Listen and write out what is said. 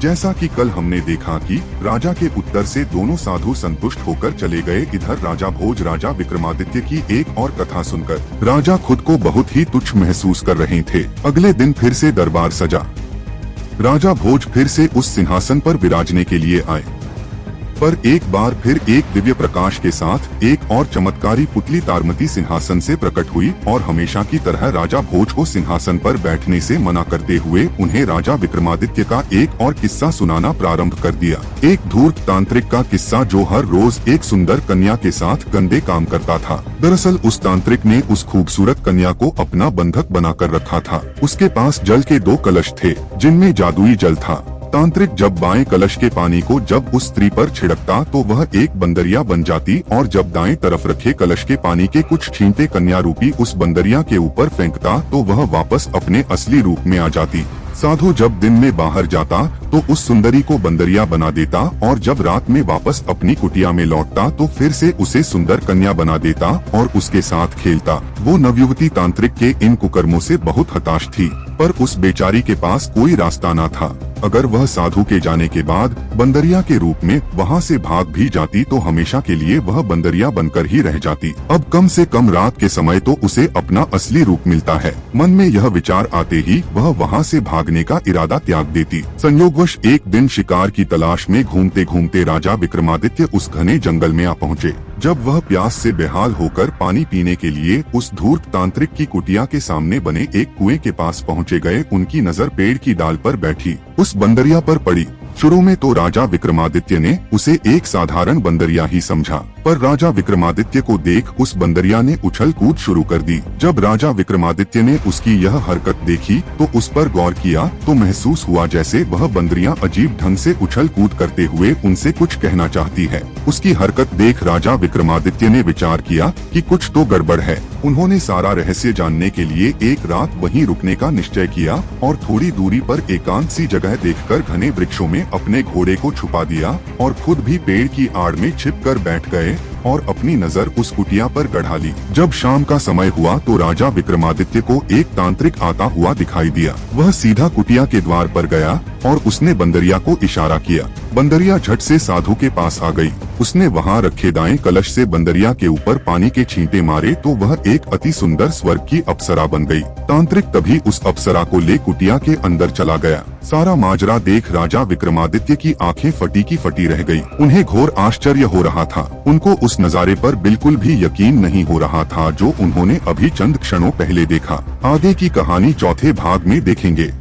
जैसा कि कल हमने देखा कि राजा के उत्तर से दोनों साधु संतुष्ट होकर चले गए। इधर राजा भोज राजा विक्रमादित्य की एक और कथा सुनकर राजा खुद को बहुत ही तुच्छ महसूस कर रहे थे। अगले दिन फिर से दरबार सजा। राजा भोज फिर से उस सिंहासन पर विराजने के लिए आए, पर एक बार फिर एक दिव्य प्रकाश के साथ एक और चमत्कारी पुतली तारमती सिंहासन से प्रकट हुई और हमेशा की तरह राजा भोज को सिंहासन पर बैठने से मना करते हुए उन्हें राजा विक्रमादित्य का एक और किस्सा सुनाना प्रारंभ कर दिया। एक धूर्त तांत्रिक का किस्सा जो हर रोज एक सुंदर कन्या के साथ गंदे काम करता था। दरअसल उस तांत्रिक ने उस खूबसूरत कन्या को अपना बंधक बनाकर रखा था। उसके पास जल के 2 कलश थे जिनमें जादुई जल था। तांत्रिक जब बाएं कलश के पानी को जब उस स्त्री पर छिड़कता तो वह एक बंदरिया बन जाती और जब दाएं तरफ रखे कलश के पानी के कुछ छींटे कन्या रूपी उस बंदरिया के ऊपर फेंकता तो वह वापस अपने असली रूप में आ जाती। साधु जब दिन में बाहर जाता तो उस सुंदरी को बंदरिया बना देता और जब रात में वापस अपनी कुटिया में लौटता तो फिर से उसे सुंदर कन्या बना देता और उसके साथ खेलता। वो नवयुवती तांत्रिक के इन कुकर्मों से बहुत हताश थी, पर उस बेचारी के पास कोई रास्ता न था। अगर वह साधु के जाने के बाद बंदरिया के रूप में वहाँ से भाग भी जाती तो हमेशा के लिए वह बंदरिया बनकर ही रह जाती। अब कम से कम रात के समय तो उसे अपना असली रूप मिलता है। मन में यह विचार आते ही वह वहाँ से भागने का इरादा त्याग देती। संयोगवश एक दिन शिकार की तलाश में घूमते घूमते राजा विक्रमादित्य उस घने जंगल में आ पहुँचे। जब वह प्यास से बेहाल होकर पानी पीने के लिए उस धूर्त तांत्रिक की कुटिया के सामने बने एक कुएं के पास पहुँचे गए, उनकी नजर पेड़ की डाल पर बैठी उस बंदरिया पर पड़ी। शुरू में तो राजा विक्रमादित्य ने उसे एक साधारण बंदरिया ही समझा, पर राजा विक्रमादित्य को देख उस बंदरिया ने उछल कूद शुरू कर दी। जब राजा विक्रमादित्य ने उसकी यह हरकत देखी तो उस पर गौर किया तो महसूस हुआ जैसे वह बंदरिया अजीब ढंग से उछल कूद करते हुए उनसे कुछ कहना चाहती है। उसकी हरकत देख राजा विक्रमादित्य ने विचार किया कि कुछ तो गड़बड़ है। उन्होंने सारा रहस्य जानने के लिए एक रात वहीं रुकने का निश्चय किया और थोड़ी दूरी पर एकांत सी जगह देखकर घने वृक्षों में अपने घोड़े को छुपा दिया और खुद भी पेड़ की आड़ में छिपकर बैठ गए और अपनी नजर उस कुटिया पर गड़ा ली। जब शाम का समय हुआ तो राजा विक्रमादित्य को एक तांत्रिक आता हुआ दिखाई दिया। वह सीधा कुटिया के द्वार पर गया और उसने बंदरिया को इशारा किया। बंदरिया झट से साधु के पास आ गई। उसने वहाँ रखे दाएं कलश से बंदरिया के ऊपर पानी के छींटे मारे तो वह एक अति सुंदर स्वर्ग की अप्सरा बन गई। तांत्रिक तभी उस अप्सरा को ले कुटिया के अंदर चला गया। सारा माजरा देख राजा विक्रमादित्य की आंखें फटी की फटी रह गई। उन्हें घोर आश्चर्य हो रहा था। उनको उस नजारे पर बिल्कुल भी यकीन नहीं हो रहा था जो उन्होंने अभी चंद क्षणों पहले देखा। आगे की कहानी चौथे भाग में देखेंगे।